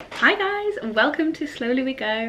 Hi guys, welcome to Slowly We Go.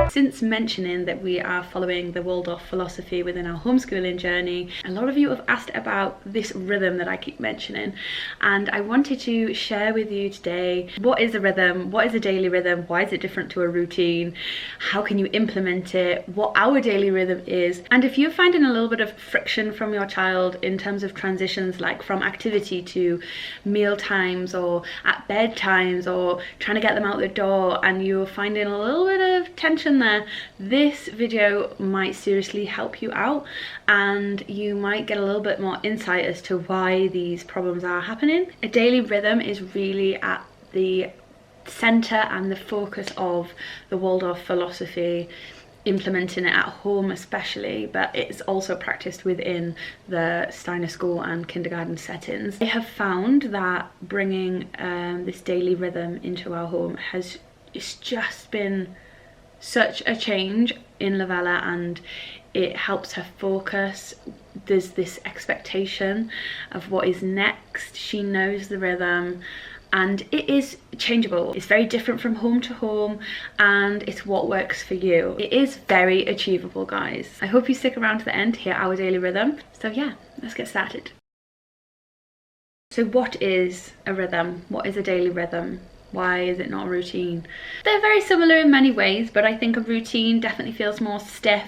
Since mentioning that we are following the Waldorf philosophy within our homeschooling journey, a lot of you have asked about this rhythm that I keep mentioning, and I wanted to share with you today what is a rhythm, what is a daily rhythm, why is it different to a routine, how can you implement it, what our daily rhythm is, and if you're finding a little bit of friction from your child in terms of transitions, like from activity to meal times or at bed times or trying to get them out the door, and you're finding a little bit of tension there, this video might seriously help you out, and you might get a little bit more insight as to why these problems are happening. A daily rhythm is really at the center and the focus of the Waldorf philosophy, implementing it at home especially, but it's also practiced within the Steiner school and kindergarten settings. I have found that bringing this daily rhythm into our home it's just been such a change in Lavella, and it helps her focus. There's this expectation of what is next. She knows the rhythm, and it is changeable. It's very different from home to home, and it's what works for you. It is very achievable, guys. I hope you stick around to the end to hear our daily rhythm. So yeah, let's get started. So what is a rhythm? What is a daily rhythm? Why is it not a routine? They're very similar in many ways, but I think a routine definitely feels more stiff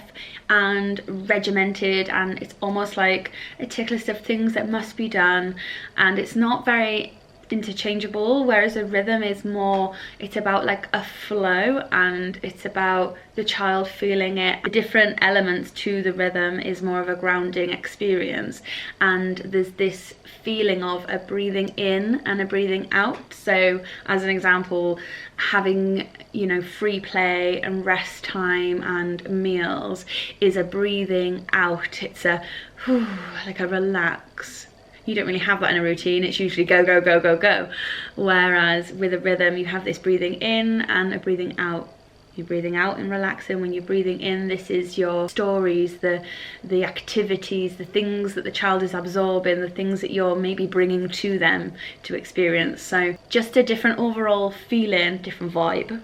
and regimented, and it's almost like a tick list of things that must be done, and it's not very interchangeable, whereas a rhythm is more, it's about like a flow, and it's about the child feeling it. The different elements to the rhythm is more of a grounding experience, and there's this feeling of a breathing in and a breathing out. So as an example, having, you know, free play and rest time and meals is a breathing out. It's a whew, like a relax. You don't really have that in a routine. It's usually go, go, go, go, go. Whereas with a rhythm, you have this breathing in and a breathing out. You're breathing out and relaxing. When you're breathing in, this is your stories, the activities, the things that the child is absorbing, the things that you're maybe bringing to them to experience. So just a different overall feeling, different vibe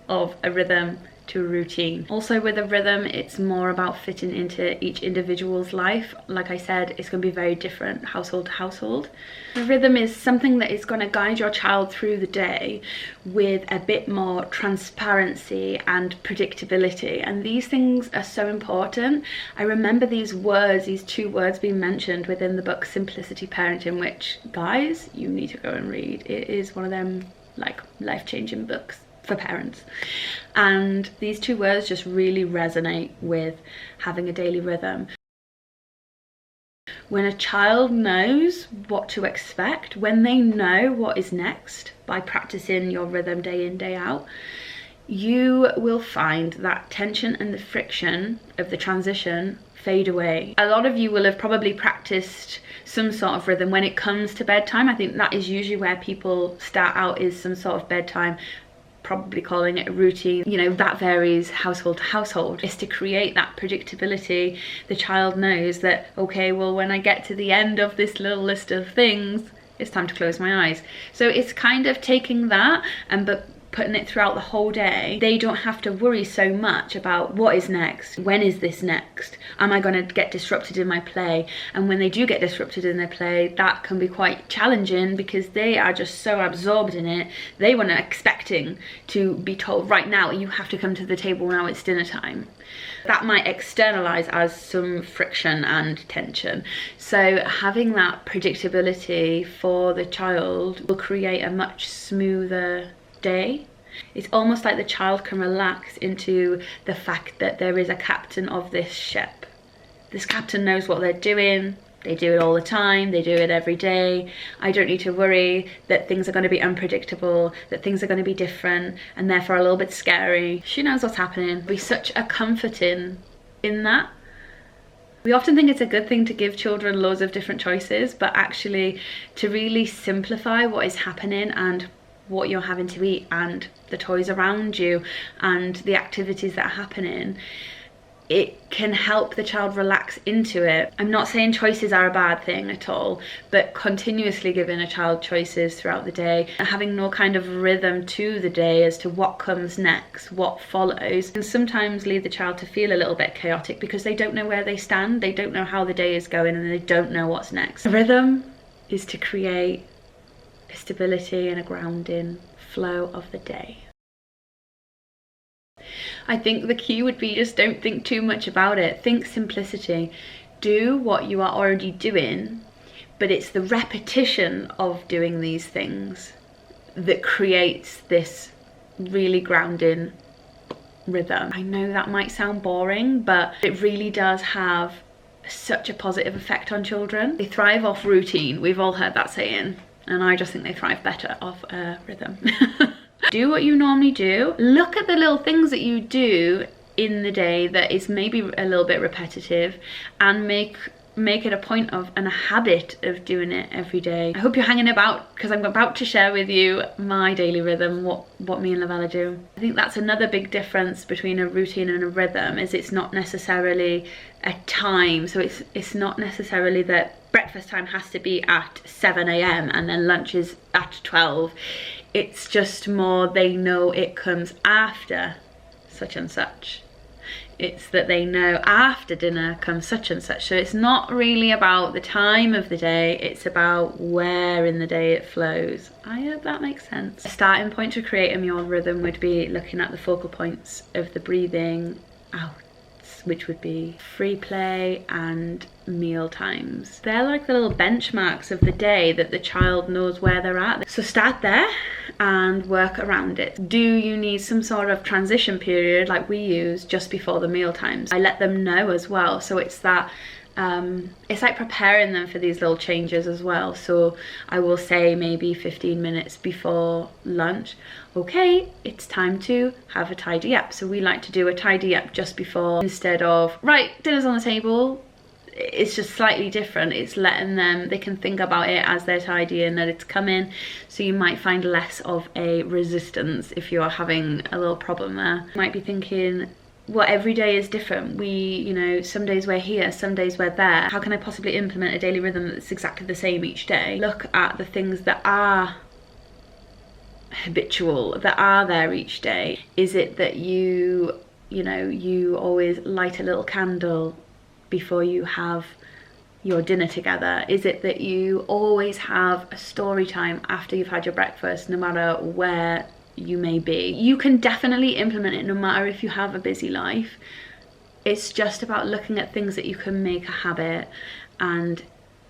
of a rhythm to a routine. Also with a rhythm, it's more about fitting into each individual's life. Like I said, it's going to be very different household to household. A rhythm is something that is going to guide your child through the day with a bit more transparency and predictability, and these things are so important. I remember these words, these two words being mentioned within the book Simplicity Parenting, which, guys, you need to go and read. It is one of them like life-changing books for parents, and these two words just really resonate with having a daily rhythm. When a child knows what to expect, when they know what is next by practicing your rhythm day in, day out, you will find that tension and the friction of the transition fade away. A lot of you will have probably practiced some sort of rhythm when it comes to bedtime. I think that is usually where people start out, is some sort of bedtime, probably calling it a routine. You know, that varies household to household. It's to create that predictability. The child knows that, okay, well, when I get to the end of this little list of things, it's time to close my eyes. So it's kind of taking that and putting it throughout the whole day. They don't have to worry so much about what is next, when is this next, am I going to get disrupted in my play? And when they do get disrupted in their play, that can be quite challenging because they are just so absorbed in it. They weren't expecting to be told, right now you have to come to the table, now it's dinner time. That might externalize as some friction and tension. So having that predictability for the child will create a much smoother day. It's almost like the child can relax into the fact that there is a captain of this ship. This captain knows what they're doing. They do it all the time. They do it every day. I don't need to worry that things are going to be unpredictable, that things are going to be different and therefore a little bit scary. She knows what's happening. There'll be such a comfort in that. We often think it's a good thing to give children loads of different choices, but actually to really simplify what is happening and what you're having to eat and the toys around you and the activities that are happening, it can help the child relax into it. I'm not saying choices are a bad thing at all, but continuously giving a child choices throughout the day and having no kind of rhythm to the day as to what comes next, what follows, can sometimes lead the child to feel a little bit chaotic because they don't know where they stand, they don't know how the day is going, and they don't know what's next. A rhythm is to create a stability and a grounding flow of the day. I think the key would be just don't think too much about it. Think simplicity. Do what you are already doing, but it's the repetition of doing these things that creates this really grounding rhythm. I know that might sound boring, but it really does have such a positive effect on children. They thrive off routine. We've all heard that saying, and I just think they thrive better off a rhythm. Do what you normally do. Look at the little things that you do in the day that is maybe a little bit repetitive, and make it a point of and a habit of doing it every day. I hope you're hanging about, because I'm about to share with you my daily rhythm, what me and Lavella do. I think that's another big difference between a routine and a rhythm, is it's not necessarily a time. So it's not necessarily that breakfast time has to be at 7 a.m. and then lunch is at 12. It's just more they know it comes after such and such. It's that they know after dinner comes such and such. So it's not really about the time of the day, it's about where in the day it flows. I hope that makes sense. A starting point to creating your rhythm would be looking at the focal points of the breathing out, which would be free play and meal times. They're like the little benchmarks of the day that the child knows where they're at. So start there and work around it. Do you need some sort of transition period like we use just before the meal times? I let them know as well. So it's that it's like preparing them for these little changes as well. So I will say maybe 15 minutes before lunch, okay, it's time to have a tidy up. So we like to do a tidy up just before, instead of, right, dinner's on the table. It's just slightly different. It's letting them, they can think about it as they're tidying, that it's coming. So you might find less of a resistance if you're having a little problem there. You might be thinking, well, every day is different. You know, some days we're here, some days we're there. How can I possibly implement a daily rhythm that's exactly the same each day? Look at the things that are habitual, that are there each day. Is it that you always light a little candle before you have your dinner together? Is it that you always have a story time after you've had your breakfast, no matter where you may be? You can definitely implement it no matter if you have a busy life. It's just about looking at things that you can make a habit, and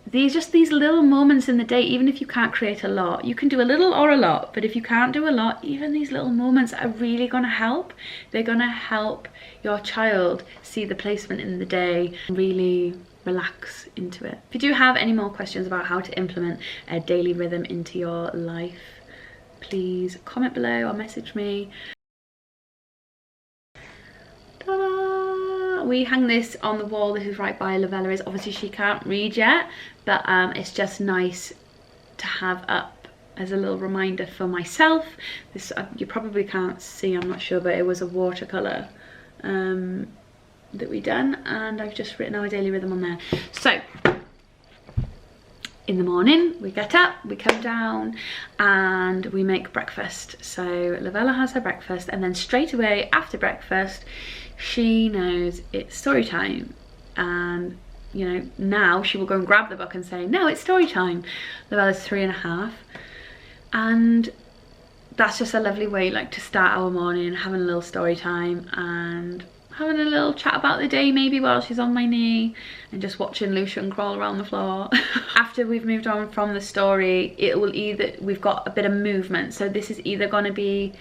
these little moments in the day. Even if you can't create a lot, you can do a little or a lot, but if you can't do a lot, even these little moments are really going to help. They're going to help your child see the placement in the day, really relax into it. If you do have any more questions about how to implement a daily rhythm into your life, please comment below or message me. Ta-da! We hang this on the wall. This is right by Lavella's. Obviously she can't read yet, but it's just nice to have up as a little reminder for myself. This you probably can't see, I'm not sure, but it was a watercolour that we done, and I've just written our daily rhythm on there. So in the morning we get up, we come down and we make breakfast. So Lavella has her breakfast, and then straight away after breakfast she knows it's story time, and you know, now she will go and grab the book and say, no, it's story time. Lavella's 3.5, and that's just a lovely way like to start our morning, having a little story time and having a little chat about the day, maybe while she's on my knee, and just watching Lucian crawl around the floor. After we've moved on from the story, it will either, we've got a bit of movement, so this is either going to be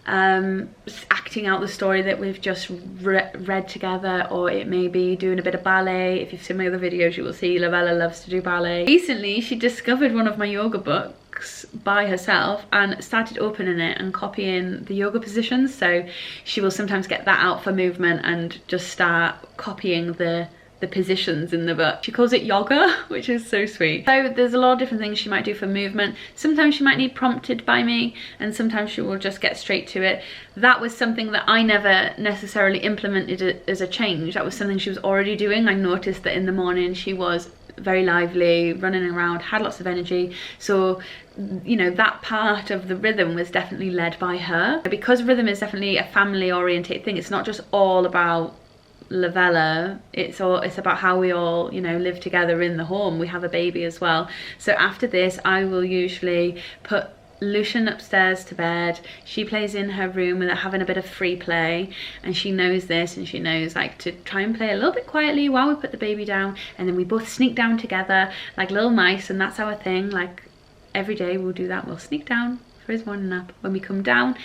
acting out the story that we've just read together, or it may be doing a bit of ballet. If you've seen my other videos, you will see Lavella loves to do ballet. Recently she discovered one of my yoga books by herself and started opening it and copying the yoga positions, so she will sometimes get that out for movement and just start copying the the positions in the book. She calls it yoga, which is so sweet. So there's a lot of different things she might do for movement. Sometimes she might need prompted by me, and sometimes she will just get straight to it. That was something that I never necessarily implemented as a change. That was something she was already doing. I noticed that in the morning she was very lively, running around, had lots of energy. So, you know, that part of the rhythm was definitely led by her. Because rhythm is definitely a family oriented thing, it's not just all about Lavella, it's about how we all, you know, live together in the home. We have a baby as well. So after this, I will usually put Lucian upstairs to bed. She plays in her room with having a bit of free play, and she knows this, and she knows like to try and play a little bit quietly while we put the baby down, and then we both sneak down together like little mice, and that's our thing. Like every day we'll do that. We'll sneak down for his morning nap. When we come down,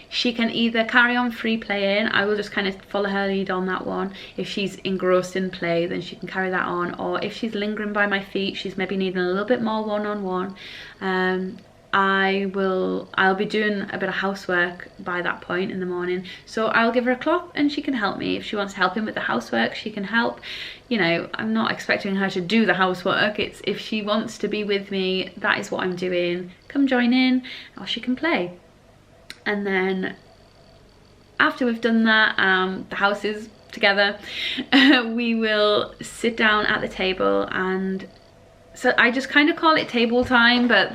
she can either carry on free playing. I will just kind of follow her lead on that one. If she's engrossed in play, then she can carry that on, or if she's lingering by my feet, she's maybe needing a little bit more one-on-one, I'll be doing a bit of housework by that point in the morning. So I'll give her a cloth and she can help me. If she wants help with the housework, she can help. You know, I'm not expecting her to do the housework. It's if she wants to be with me, that is what I'm doing. Come join in, or she can play. And then after we've done that, the house is together, we will sit down at the table. And so I just kind of call it table time, but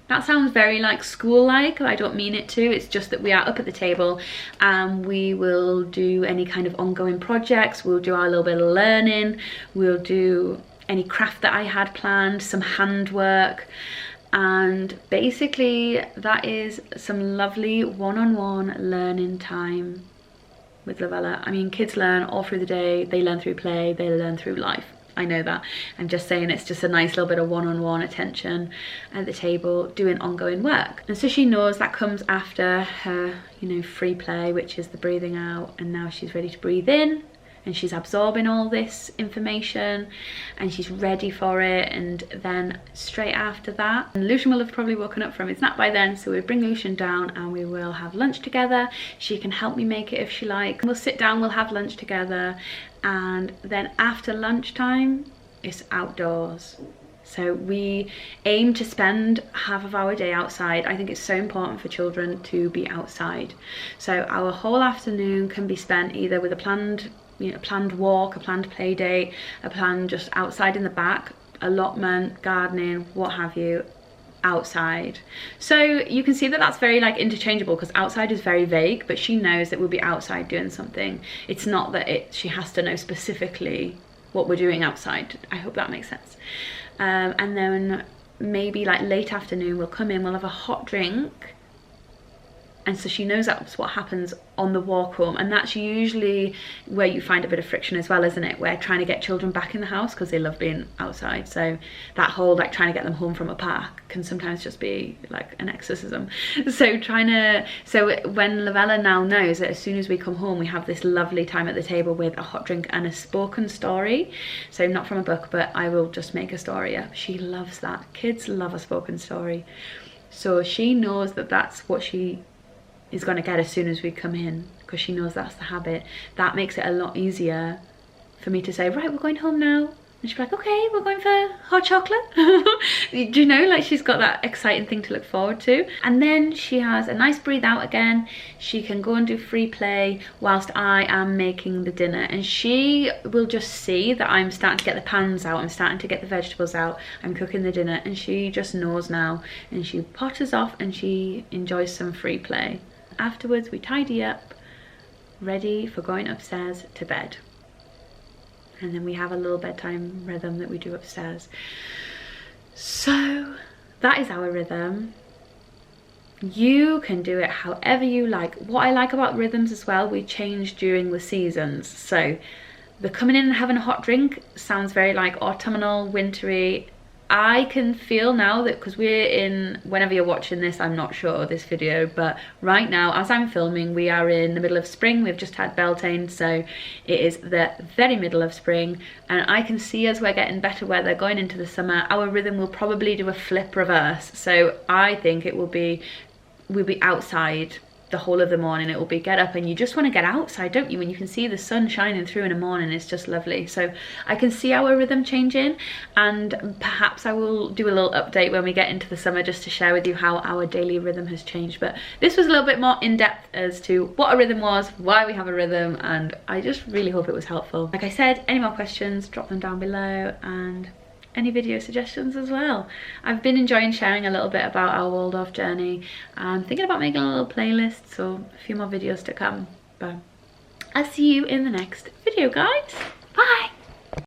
that sounds very like school-like. I don't mean it to. It's just that we are up at the table and we will do any kind of ongoing projects. We'll do our little bit of learning. We'll do any craft that I had planned, some handwork. And basically that is some lovely one-on-one learning time with Lavella. I mean, kids learn all through the day. They learn through play. They learn through life. I know that. I'm just saying it's just a nice little bit of one-on-one attention at the table, doing ongoing work. And so she knows that comes after her, you know, free play, which is the breathing out. And now she's ready to breathe in, and she's absorbing all this information and she's ready for it. And then straight after that, and Lucian will have probably woken up from his nap by then, so we'll bring Lucian down and we will have lunch together. She can help me make it if she likes. We'll sit down, we'll have lunch together, and then after lunchtime it's outdoors. So we aim to spend half of our day outside. I think it's so important for children to be outside. So our whole afternoon can be spent either with a planned walk, a planned play date, a plan just outside in the back, allotment, gardening, what have you, outside. So you can see that that's very like interchangeable, because outside is very vague, but she knows that we'll be outside doing something. It's not that she has to know specifically what we're doing outside. I hope that makes sense. And then maybe like late afternoon we'll come in, we'll have a hot drink. And so she knows that's what happens on the walk home. And that's usually where you find a bit of friction as well, isn't it? We're trying to get children back in the house because they love being outside. So that whole like trying to get them home from a park can sometimes just be like an exorcism. So when Lavella now knows that as soon as we come home, we have this lovely time at the table with a hot drink and a spoken story. So not from a book, but I will just make a story up. She loves that. Kids love a spoken story. So she knows that that's what she is going to get as soon as we come in, because she knows that's the habit. That makes it a lot easier for me to say, right, we're going home now. And she'll be like, okay, we're going for hot chocolate. Do you know, like she's got that exciting thing to look forward to. And then she has a nice breathe out again. She can go and do free play whilst I am making the dinner. And she will just see that I'm starting to get the pans out. I'm starting to get the vegetables out. I'm cooking the dinner. And she just knows now. And she potters off and she enjoys some free play. Afterwards, we tidy up, ready for going upstairs to bed. And then we have a little bedtime rhythm that we do upstairs. So that is our rhythm. You can do it however you like. What I like about rhythms as well, we change during the seasons. So the coming in and having a hot drink sounds very like autumnal, wintry. I can feel now that, because we're in, whenever you're watching this, I'm not sure, this video, but right now as I'm filming, we are in the middle of spring. We've just had Beltane, so it is the very middle of spring, and I can see as we're getting better weather going into the summer, our rhythm will probably do a flip reverse. So I think it will be, we'll be outside the whole of the morning it will be get up, and you just want to get outside, don't you? When you can see the sun shining through in the morning, it's just lovely. So I can see our rhythm changing, and perhaps I will do a little update when we get into the summer just to share with you how our daily rhythm has changed. But this was a little bit more in depth as to what a rhythm was, why we have a rhythm, and I just really hope it was helpful. Like I said, any more questions, drop them down below, and any video suggestions as well. I've been enjoying sharing a little bit about our Waldorf journey. I'm thinking about making a little playlist, so a few more videos to come. But I'll see you in the next video, guys.